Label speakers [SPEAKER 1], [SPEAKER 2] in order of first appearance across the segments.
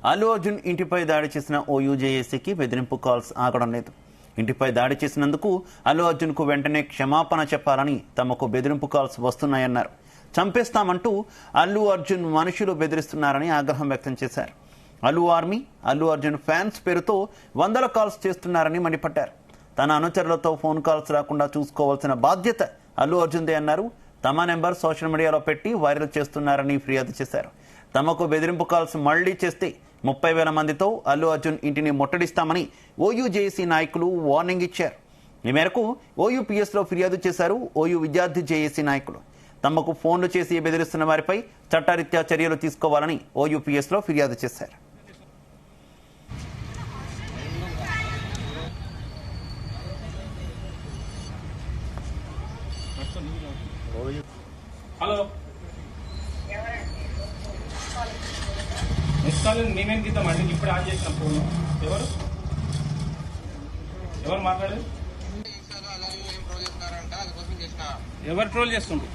[SPEAKER 1] అల్లు అర్జున్ ఇంటిపై దాడి చేసిన ఓ యూజేఏసీకి బెదిరింపు కాల్స్ ఆగడం లేదు. ఇంటిపై దాడి చేసినందుకు అల్లు అర్జున్కు వెంటనే క్షమాపణ చెప్పాలని తమకు బెదిరింపు కాల్స్ వస్తున్నాయన్నారు. చంపేస్తామంటూ అల్లు అర్జున్ మనుషులు బెదిరిస్తున్నారని ఆగ్రహం వ్యక్తం చేశారు. అల్లు ఆర్మీ, అల్లు అర్జున్ ఫ్యాన్స్ పేరుతో వందల కాల్స్ చేస్తున్నారని మండిపడ్డారు. తన అనుచరులతో ఫోన్ కాల్స్ రాకుండా చూసుకోవాల్సిన బాధ్యత అల్లు అర్జున్దే అన్నారు. తమ నెంబర్ సోషల్ మీడియాలో పెట్టి వైరల్ చేస్తున్నారని ఫిర్యాదు చేశారు. తమకు బెదిరింపు కాల్స్ మళ్లీ చేస్తే 30,000 మందితో అల్లు అర్జున్ ఇంటిని ముట్టడిస్తామని ఓయూజేఏసీ నాయకులు వార్నింగ్ ఇచ్చారు. ఈ మేరకు ఓయూపీఎస్లో ఫిర్యాదు చేశారు ఓయూ విద్యార్థి జేఏసీ నాయకులు. తమకు ఫోన్లు చేసి బెదిరిస్తున్న వారిపై చట్టరీత్యా చర్యలు తీసుకోవాలని ఓయూపీఎస్లో ఫిర్యాదు చేశారు.
[SPEAKER 2] హలో, నెక్స్ట్ కాల్ మేమేం గీద్దామండి. ఇప్పుడు ఆన్ చేసిన ఫోన్ ఎవరు మాట్లాడారు? ఎవరు ట్రోల్ చేస్తుండ్రు?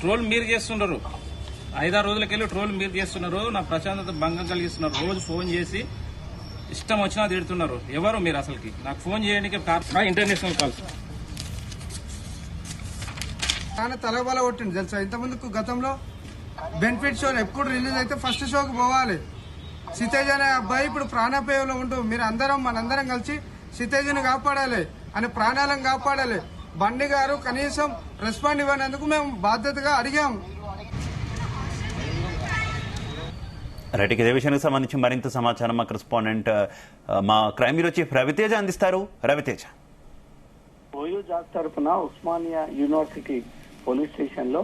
[SPEAKER 2] ట్రోల్ మీరు చేస్తున్నారు. 5-6 రోజులకెళ్ళి ట్రోల్ మీరు చేస్తున్నారు. నా ప్రశాంతత భంగం కలిగిస్తున్నారు. రోజు ఫోన్ చేసి ఇష్టం వచ్చినా తిడుతున్నారు. ఎవరు మీరు అసలుకి? నాకు ఫోన్ చేయడానికి ఇంటర్నేషనల్ కాల్స్
[SPEAKER 3] చాలా తలబల కొట్టింది తెలుసా. ఇంతకుముందుకు గతంలో బెనిఫిట్ షో ఎప్పుడు రిలీజ్ అయితే ఫస్ట్ షోకి పోవాలి. సితేజ్ అనే అబ్బాయి ఇప్పుడు ప్రాణాపాయంలో ఉంటూ మీరు మనందరం కలిసి సితేజ్ని కాపాడాలి అని ప్రాణాలను కాపాడాలి. బండి గారు కనీసం రెస్పాండ్ ఇవ్వనందుకు మేము బాధ్యతగా అడిగాం.
[SPEAKER 1] రైట్, ఇదే విషయానికి సంబంధించి మరింత సమాచారం మా కరెస్పాండెంట్ మా క్రైమ్ బ్యూరో చీఫ్ రవితేజ అందిస్తారు. రవితేజ.
[SPEAKER 4] ఓయూ జాబ్ తరఫున ఉస్మానియా యూనివర్సిటీ పోలీస్ స్టేషన్ లో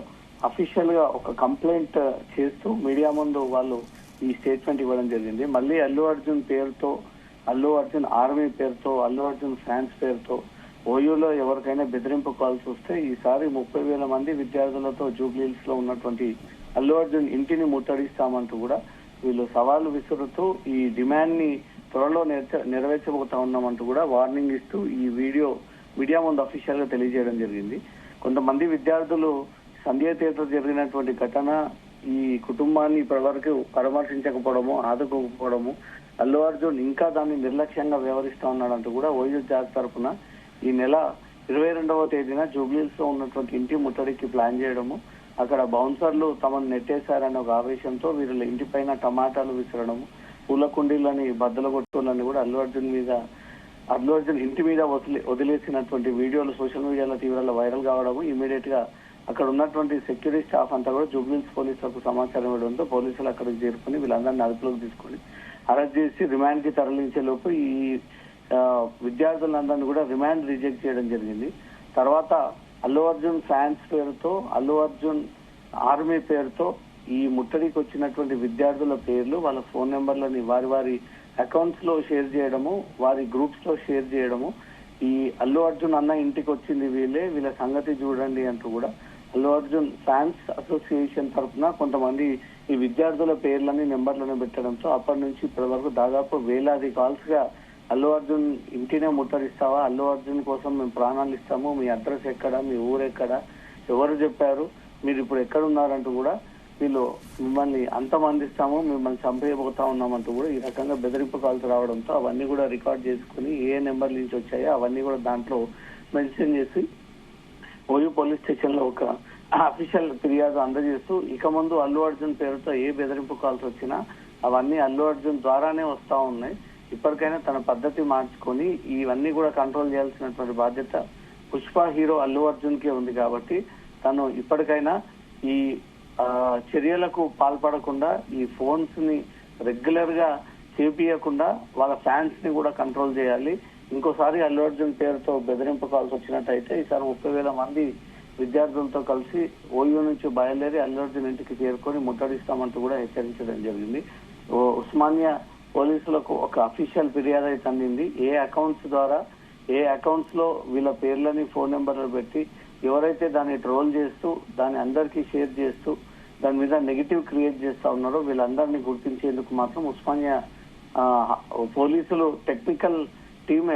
[SPEAKER 4] అఫీషియల్ గా ఒక కంప్లైంట్ చేస్తూ మీడియా ముందు వాళ్ళు ఈ స్టేట్మెంట్ ఇవ్వడం జరిగింది. మళ్ళీ అల్లు అర్జున్ పేరుతో, అల్లు అర్జున్ ఆర్మీ పేరుతో, అల్లు అర్జున్ ఫ్యాన్స్ పేరుతో ఓయూలో ఎవరికైనా బెదిరింపు కాల్స్ వస్తే ఈసారి 30,000 మంది విద్యార్థులతో జూబ్లీహిల్స్ లో ఉన్నటువంటి అల్లు అర్జున్ ఇంటిని ముట్టడిస్తామంటూ కూడా వీళ్ళు సవాళ్లు విసురుతూ ఈ డిమాండ్ ని త్వరలో నెరవేర్చబోతా ఉన్నామంటూ కూడా వార్నింగ్ ఇస్తూ ఈ వీడియో మీడియా ముందు అఫీషియల్ గా తెలియజేయడం జరిగింది. కొంతమంది విద్యార్థులు సంధ్య థియేటర్ జరిగినటువంటి ఘటన ఈ కుటుంబాన్ని ఇప్పటివరకు పరామర్శించకపోవడము, ఆదుకోకపోవడము, అల్లు అర్జున్ ఇంకా దాన్ని నిర్లక్ష్యంగా వ్యవహరిస్తా ఉన్నాడంటూ కూడా ఓయూ జాబ్ తరఫున ఈ నెల 22వ తేదీన జూబ్లీహిల్స్ లో ఉన్నటువంటి ఇంటి ముట్టడికి ప్లాన్ చేయడము, అక్కడ బౌన్సర్లు తమను నెట్టేశారనే ఒక ఆవేశంతో వీళ్ళ ఇంటిపైన టమాటాలు విసరడము, పూల కుండీలని బద్దలు కొట్టుకోవాలని కూడా అల్లు అర్జున్ ఇంటి మీద వదిలేసినటువంటి వీడియోలు సోషల్ మీడియాలో తీవ్రంగా వైరల్ కావడము, ఇమీడియట్ గా అక్కడ ఉన్నటువంటి సెక్యూరిటీ స్టాఫ్ అంతా కూడా జూబ్లీహిల్స్ పోలీసులకు సమాచారం ఇవ్వడంతో పోలీసులు అక్కడికి చేరుకుని వీళ్ళందరినీ అదుపులోకి తీసుకుని అరెస్ట్ చేసి రిమాండ్ కి తరలించే లోపు ఈ విద్యార్థులందరినీ కూడా రిమాండ్ రిజెక్ట్ చేయడం జరిగింది. తర్వాత అల్లు అర్జున్ ఫ్యాన్స్ పేరుతో, అల్లు అర్జున్ ఆర్మీ పేరుతో ఈ ముట్టడికి వచ్చినటువంటి విద్యార్థుల పేర్లు, వాళ్ళ ఫోన్ నెంబర్లని వారి అకౌంట్స్ లో షేర్ చేయడము, వారి గ్రూప్స్ లో షేర్ చేయడము, ఈ అల్లు అర్జున్ అన్న ఇంటికి వచ్చింది వీళ్ళ సంగతి చూడండి అంటూ కూడా అల్లు అర్జున్ ఫ్యాన్స్ అసోసియేషన్ తరఫున కొంతమంది ఈ విద్యార్థుల పేర్లని నెంబర్లను పెట్టడంతో అప్పటి నుంచి ఇప్పటి వరకు దాదాపు వేలాది కాల్స్ గా అల్లు అర్జున్ ఇంటినే ముట్టడిస్తావా, అల్లు అర్జున్ కోసం మేము ప్రాణాలు ఇస్తాము, మీ అడ్రస్ ఎక్కడ, మీ ఊరెక్కడ, ఎవరు చెప్పారు, మీరు ఇప్పుడు ఎక్కడున్నారంటూ కూడా వీళ్ళు మిమ్మల్ని అంతమందిస్తాము, మిమ్మల్ని చంపేయబోతా ఉన్నామంటూ కూడా ఈ రకంగా బెదిరింపు కాల్స్ రావడంతో అవన్నీ కూడా రికార్డ్ చేసుకుని ఏ నెంబర్ నుంచి వచ్చాయో అవన్నీ కూడా దాంట్లో మెన్షన్ చేసి ఓయూ పోలీస్ స్టేషన్ లో ఒక అఫీషియల్ ఫిర్యాదు అందజేస్తూ ఇక ముందు అల్లు అర్జున్ పేరుతో ఏ బెదిరింపు కాల్స్ వచ్చినా అవన్నీ అల్లు అర్జున్ ద్వారానే వస్తా ఉన్నాయి. ఇప్పటికైనా తన పద్ధతి మార్చుకొని ఇవన్నీ కూడా కంట్రోల్ చేయాల్సినటువంటి బాధ్యత పుష్ప హీరో అల్లు అర్జున్ కే ఉంది కాబట్టి తను ఇప్పటికైనా ఈ చర్యలకు పాల్పడకుండా ఈ ఫోన్స్ ని రెగ్యులర్ గా చేపియకుండా వాళ్ళ ఫ్యాన్స్ ని కూడా కంట్రోల్ చేయాలి. ఇంకోసారి అల్లు అర్జున్ పేరుతో బెదిరింపు కాల్స్ వచ్చినట్టయితే ఈసారి 30,000 మంది విద్యార్థులతో కలిసి ఓయూ నుంచి బయలుదేరి అల్లు అర్జున్ ఇంటికి చేరుకొని ముట్టడిస్తామంటూ కూడా హెచ్చరించడం జరిగింది. ఉస్మానియా పోలీసులకు ఒక అఫీషియల్ ఫిర్యాదు అయితే అందింది. ఏ అకౌంట్స్ లో వీళ్ళ పేర్లని ఫోన్ నెంబర్లు పెట్టి ఎవరైతే దాన్ని ట్రోల్ చేస్తూ దాన్ని అందరికీ షేర్ చేస్తూ దాని మీద నెగిటివ్ క్రియేట్ చేస్తా ఉన్నారో వీళ్ళందరినీ గుర్తించేందుకు మాత్రం ఉస్మానియా పోలీసులు టెక్నికల్ టీమ్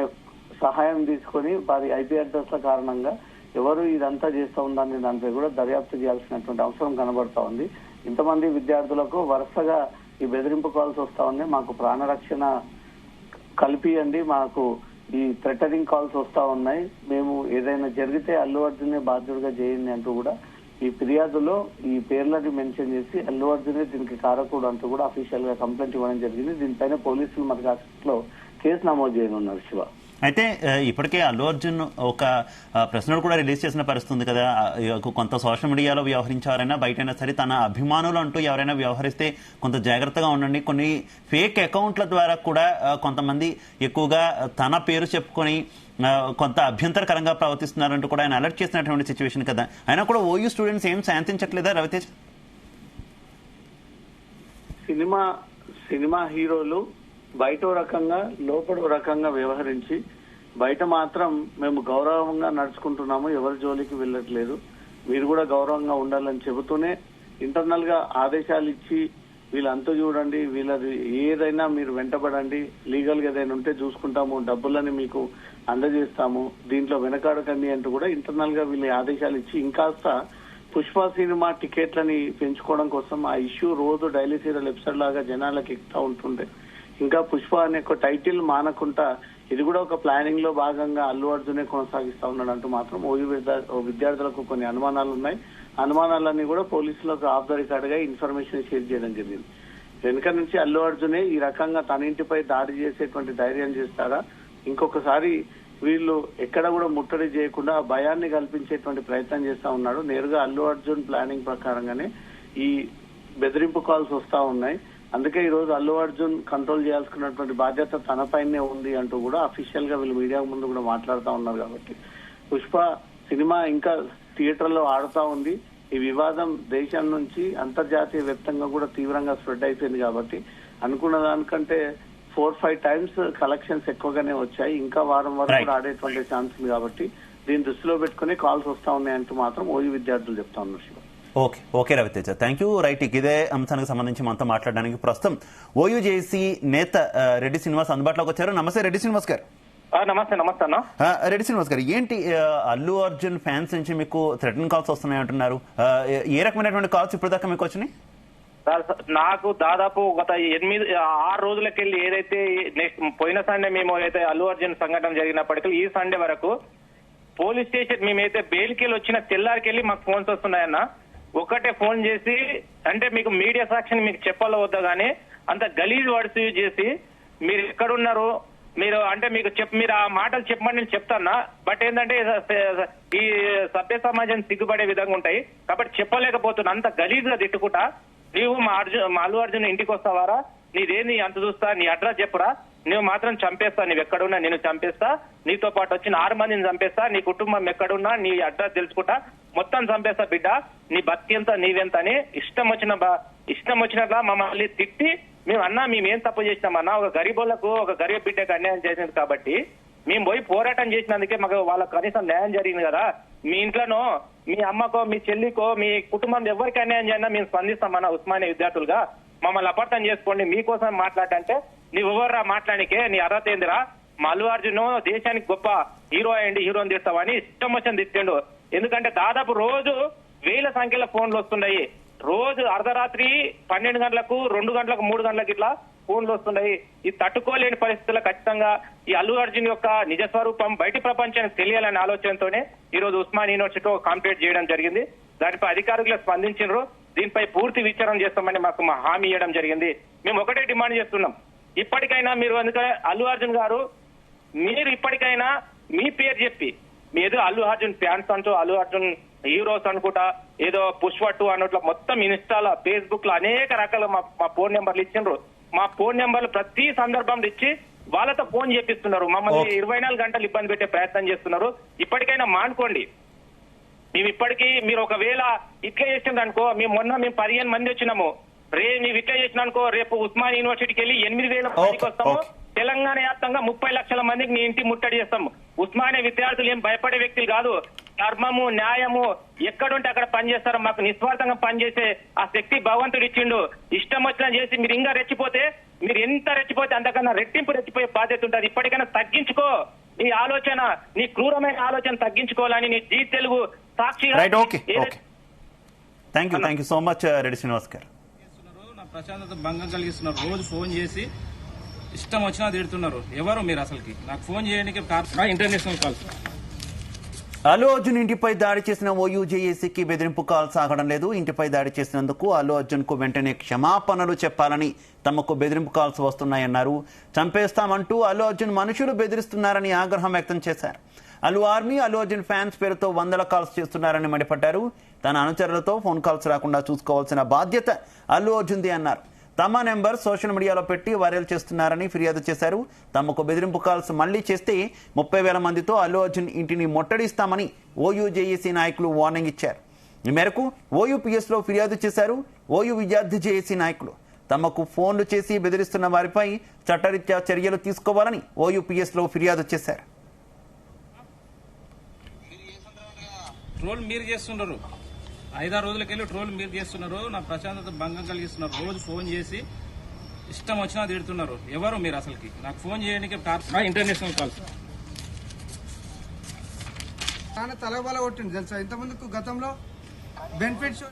[SPEAKER 4] సహాయం తీసుకొని వారి ఐపీ అడ్రస్ల కారణంగా ఎవరు ఇదంతా చేస్తూ ఉందని దానిపై కూడా దర్యాప్తు చేయాల్సినటువంటి అవసరం కనబడతా ఉంది. ఇంతమంది విద్యార్థులకు వరుసగా ఈ బెదిరింపు కాల్స్ వస్తా ఉన్నాయి. మాకు ప్రాణరక్షణ కల్పియండి, మాకు ఈ థ్రెటనింగ్ కాల్స్ వస్తా ఉన్నాయి, మేము ఏదైనా జరిగితే అల్లు అర్జునే బాధ్యుడిగా చేయండి అంటూ కూడా ఈ ఫిర్యాదులో ఈ పేర్లని మెన్షన్ చేసి అల్లు అర్జునే దీనికి కారకుడు అంటూ కూడా అఫీషియల్ గా కంప్లైంట్ ఇవ్వడం జరిగింది. దీనిపైన పోలీసులు మద్రాసులో కేసు నమోదు చేయనున్నారు. శివ,
[SPEAKER 1] అయితే ఇప్పటికే అల్లు అర్జున్ ఒక ప్రెస్ నోట్ కూడా రిలీజ్ చేసిన పరిస్థితి ఉంది కదా. కొంత సోషల్ మీడియాలో వ్యవహరించారైనా బయటైనా సరే తన అభిమానులు అంటూ ఎవరైనా వ్యవహరిస్తే కొంత జాగ్రత్తగా ఉండండి, కొన్ని ఫేక్ అకౌంట్ల ద్వారా కూడా కొంతమంది ఎక్కువగా తన పేరు చెప్పుకొని కొంత అభ్యంతరకరంగా ప్రవర్తిస్తున్నారంటూ కూడా ఆయన అలర్ట్ చేసినటువంటి సిచ్యువేషన్ కదా. అయినా కూడా ఓయూ స్టూడెంట్స్ ఏం శాంతించట్లేదా రవితేజ్?
[SPEAKER 4] సినిమా హీరోలు బయట రకంగా లోపల రకంగా వ్యవహరించి బయట మాత్రం మేము గౌరవంగా నడుచుకుంటున్నాము, ఎవరి జోలికి వెళ్ళట్లేదు, మీరు కూడా గౌరవంగా ఉండాలని చెబుతూనే ఇంటర్నల్ గా ఆదేశాలు ఇచ్చి వీళ్ళంతా చూడండి, వీళ్ళది ఏదైనా మీరు వెంటబడండి, లీగల్ గా ఏదైనా ఉంటే చూసుకుంటాము, డబ్బులని మీకు అందజేస్తాము, దీంట్లో వెనకాడకండి అంటూ కూడా ఇంటర్నల్ గా వీళ్ళ ఆదేశాలు ఇచ్చి ఇంకాస్త పుష్ప సినిమా టికెట్లని పెంచుకోవడం కోసం ఆ ఇష్యూ రోజు డైలీ సీరియల్ ఎపిసోడ్ లాగా జనాలకు ఎక్కుతా ఉంటుండే. ఇంకా పుష్ప అనే ఒక టైటిల్ మానకుండా ఇది కూడా ఒక ప్లానింగ్ లో భాగంగా అల్లు అర్జునే కొనసాగిస్తా ఉన్నాడు అంటూ మాత్రం ఓయూ విద్యార్థులకు కొన్ని అనుమానాలు ఉన్నాయి. అనుమానాలన్నీ కూడా పోలీసులకు ఆఫ్ ద రికార్డ్ గా ఇన్ఫర్మేషన్ షేర్ చేయడం జరిగింది. వెనుక నుంచి అల్లు అర్జునే ఈ రకంగా తన ఇంటిపై దాడి చేసేటువంటి ధైర్యం చేస్తారా, ఇంకొకసారి వీళ్ళు ఎక్కడ కూడా ముట్టడి చేయకుండా భయాన్ని కల్పించేటువంటి ప్రయత్నం చేస్తా ఉన్నాడు. నేరుగా అల్లు అర్జున్ ప్లానింగ్ ప్రకారంగానే ఈ బెదిరింపు కాల్స్ వస్తా ఉన్నాయి. అందుకే ఈ రోజు అల్లు అర్జున్ కంట్రోల్ చేయాల్సుకున్నటువంటి బాధ్యత తనపైనే ఉంది అంటూ కూడా అఫీషియల్ గా వీళ్ళు మీడియా ముందు కూడా మాట్లాడుతూ ఉన్నారు. కాబట్టి పుష్ప సినిమా ఇంకా థియేటర్ లో ఆడుతా ఉంది. ఈ వివాదం దేశం నుంచి అంతర్జాతీయ వ్యాప్తంగా కూడా తీవ్రంగా స్ప్రెడ్ అయిపోయింది. కాబట్టి అనుకున్న దానికంటే 4-5 టైమ్స్ కలెక్షన్స్ ఎక్కువగానే వచ్చాయి. ఇంకా వారం వరకు కూడా ఆడేటువంటి ఛాన్స్ ఉంది. కాబట్టి దీన్ని దృష్టిలో పెట్టుకుని కాల్స్ వస్తా ఉన్నాయంటూ మాత్రం ఓయూ విద్యార్థులు చెప్తా ఉన్నారు. Shiva,
[SPEAKER 1] okay Raviteja, thank you. Right, ఇదే అంశానికి సంబంధించి మనతో మాట్లాడడానికి ప్రస్తుతం ఓయూ జేఏసీ నేత రెడ్డి శ్రీనివాస్ అందుబాటులోకి వచ్చారు. నమస్తే రెడ్డి శ్రీనివాస్ గారు.
[SPEAKER 5] నమస్తే అన్న.
[SPEAKER 1] రెడ్డి శ్రీనివాస్ గారు, ఏంటి అల్లు అర్జున్ ఫ్యాన్స్ నుంచి మీకు థ్రెటన్ కాల్స్ వస్తున్నాయి అంటున్నారు? ఏ రకమైనటువంటి కాల్స్ ఇప్పుడు దాకా మీకు వచ్చినాయి?
[SPEAKER 5] నాకు దాదాపు గత 6 రోజులకెళ్ళి ఏదైతే నెక్స్ట్ పోయిన సండే మేము అయితే అల్లు అర్జున్ సంఘటన జరిగినప్పటికీ ఈ సండే వరకు పోలీస్ స్టేషన్ మేమైతే బెయిల్కి వచ్చిన తెల్లారికెళ్ళి మాకు ఫోన్స్ వస్తున్నాయన్న. ఒకటే ఫోన్ చేసి అంటే మీకు మీడియా సాక్షిని మీకు చెప్పాలో వద్దా గానీ అంత గలీజ్ వర్డ్స్ యూజ్ చేసి మీరు ఎక్కడున్నారు, మీరు అంటే మీకు మీరు ఆ మాటలు చెప్పమని నేను చెప్తానా, బట్ ఏంటంటే ఈ సభ్య సమాజం సిగ్గుపడే విధంగా ఉంటాయి కాబట్టి చెప్పలేకపోతున్నా. అంత గలీజ్ గా తిట్టుకుంటా నీవు మా అల్లు అర్జున్ ఇంటికి వస్తావారా, నీదేంది అంత చూస్తా, నీ అడ్రస్ చెప్పురా, నువ్వు మాత్రం చంపేస్తా, నువ్వు ఎక్కడున్నా నేను చంపేస్తా, నీతో పాటు వచ్చిన 6 మందిని చంపేస్తా, నీ కుటుంబం ఎక్కడున్నా నీ అడ్రస్ తెలుసుకుంటా, మొత్తం చంపేస్తా బిడ్డ, నీ బతికెంత నీవెంత అని ఇష్టం వచ్చినట్లా మమ్మల్ని తిట్టి మేమేం తప్పు చేసినామన్నా, ఒక గరీబులకు ఒక గరీబ్ బిడ్డకు అన్యాయం చేసినది కాబట్టి మేము పోయి పోరాటం చేసినందుకే మాకు వాళ్ళకి కనీసం న్యాయం జరిగింది కదా. మీ ఇంట్లోనో మీ అమ్మకో మీ చెల్లికో మీ కుటుంబం ఎవరికి అన్యాయం చేసినా మేము స్పందిస్తామన్నా ఉస్మానియా విద్యార్థులుగా, మమ్మల్ని అపార్థం చేసుకోండి, మీకోసం మాట్లాడంటే నువ్వెవర్రా మాట్లాడికే, నీ అర్హత ఏందిరా, మా అల్లు అర్జున్ దేశానికి గొప్ప హీరో అయ్యండి, హీరోని తీస్తావని ఇష్టం వచ్చిన తిట్టిండు. ఎందుకంటే దాదాపు రోజు 1000 సంఖ్యలో ఫోన్లు వస్తున్నాయి. రోజు అర్ధరాత్రి 12 గంటలకు 2 గంటలకు 3 గంటలకు ఇట్లా ఫోన్లు వస్తున్నాయి. ఈ తట్టుకోలేని పరిస్థితుల్లో ఖచ్చితంగా ఈ అల్లు అర్జున్ యొక్క నిజ స్వరూపం బయటి ప్రపంచానికి తెలియాలనే ఆలోచనతోనే ఈ రోజు ఉస్మానియా యూనివర్సిటీలో కాంప్లీట్ చేయడం జరిగింది. దానిపై అధికారులు స్పందించారు. దీనిపై పూర్తి విచారణ చేస్తామని మాకు హామీ ఇవ్వడం జరిగింది. మేము ఒకటే డిమాండ్ చేస్తున్నాం, ఇప్పటికైనా మీరు అందుకనే అల్లు అర్జున్ గారు మీరు ఇప్పటికైనా మీ పేరు చెప్పి మీ ఏదో అల్లు అర్జున్ ఫ్యాన్స్ అంటూ అల్లు అర్జున్ హీరోస్ అనుకుంటా ఏదో పుష్ప 2 అన్నట్లు మొత్తం ఇన్స్టాలో ఫేస్బుక్ లో అనేక రకాల మా ఫోన్ నెంబర్లు ఇచ్చిండ్రు. మా ఫోన్ నెంబర్లు ప్రతి సందర్భంలో ఇచ్చి వాళ్ళతో ఫోన్ చేపిస్తున్నారు. మమ్మల్ని 24 గంటలు ఇబ్బంది పెట్టే ప్రయత్నం చేస్తున్నారు. ఇప్పటికైనా మానుకోండి. మేము ఇప్పటికీ మీరు ఒకవేళ ఇట్లా చేసింది అనుకో, మేము 15 మంది వచ్చినాము, మేము ఇట్లా చేసిన అనుకో రేపు ఉస్మానియా యూనివర్సిటీకి వెళ్ళి 8,000 మందికి వస్తాము. తెలంగాణ వ్యాప్తంగా 30 లక్షల మందికి నీ ఇంటి ముట్టడి చేస్తాము. ఉస్మానియా విద్యార్థులు ఏం భయపడే వ్యక్తులు కాదు. ధర్మము న్యాయము ఎక్కడుంటే అక్కడ పనిచేస్తారు. మాకు నిస్వార్థంగా పనిచేసే ఆ శక్తి భగవంతుడు ఇచ్చిండు. ఇష్టం వచ్చినా చేసి మీరు ఇంకా రెచ్చిపోతే, మీరు ఎంత రెచ్చిపోతే అంతకన్నా రెట్టింపు రెచ్చిపోయే బాధ్యత ఉంటుంది. ఇప్పటికైనా తగ్గించుకో. నీ ఆలోచన, నీ క్రూరమైన ఆలోచన తగ్గించుకోవాలని నీ జీ తెలుగు సాక్షిగా
[SPEAKER 1] right, okay okay, thank you so much Reddy Srinivas గారు.
[SPEAKER 2] నా ప్రశాంతత భంగం కలిగిస్తున్నారు. రోజు ఫోన్ చేసి ఇష్టం వచ్చినా తిడుతున్నారు. ఎవరు మీరు అసలుకి? నాకు ఫోన్ చేయడానికి ఇంటర్నేషనల్ కాల్స్.
[SPEAKER 1] అల్లు అర్జున్ ఇంటిపై దాడి చేసిన ఓయూ జేఏసీకి బెదిరింపు కాల్ సాగడం లేదు. ఇంటిపై దాడి చేసినందుకు అల్లు అర్జున్ కు వెంటనే క్షమాపణలు చెప్పాలని తమకు బెదిరింపు కాల్స్ వస్తున్నాయన్నారు. చంపేస్తామంటూ అల్లు అర్జున్ మనుషులు బెదిరిస్తున్నారని ఆగ్రహం వ్యక్తం చేశారు. అల్లు ఆర్మీ, అల్లు అర్జున్ ఫ్యాన్స్ పేరుతో వందల కాల్స్ చేస్తున్నారని మండిపడ్డారు. తన అనుచరులతో ఫోన్ కాల్స్ రాకుండా చూసుకోవాల్సిన బాధ్యత అల్లు అర్జున్ది అన్నారు. తమ నెంబర్ సోషల్ మీడియాలో పెట్టి వైరల్ చేస్తున్నారని ఫిర్యాదు చేశారు. తమకు బెదిరింపు కాల్స్ మళ్లీ చేస్తే 30,000 మందితో అల్లు అర్జున్ ఇంటిని ముట్టడిస్తామని ఓయూ జేఏసీ నాయకులు వార్నింగ్ ఇచ్చారు. ఈ మేరకు ఓయూపీఎస్ లో ఫిర్యాదు చేశారు. ఓయూ విద్యార్థి జేఏసీ నాయకులు తమకు ఫోన్లు చేసి బెదిరిస్తున్న వారిపై చట్టరీత్యా చర్యలు తీసుకోవాలని ఓయూపీఎస్ లో ఫిర్యాదు చేశారు.
[SPEAKER 2] ట్రోల్ మీరు చేస్తున్నారు. 5-6 రోజులకెళ్ళి ట్రోల్ మీరు చేస్తున్నారు. నా ప్రశాంతత భంగం కలిగిస్తున్నారు. రోజు ఫోన్ చేసి ఇష్టం వచ్చినా తిడుతున్నారు. ఎవరు మీరు అసలుకి? నాకు ఫోన్ చేయడానికి ఇంటర్నేషనల్ కాల్స్.
[SPEAKER 3] తలబల కొట్టింది తెలుసా. ఇంతకుముందుకు గతంలో బెనిఫిట్ షో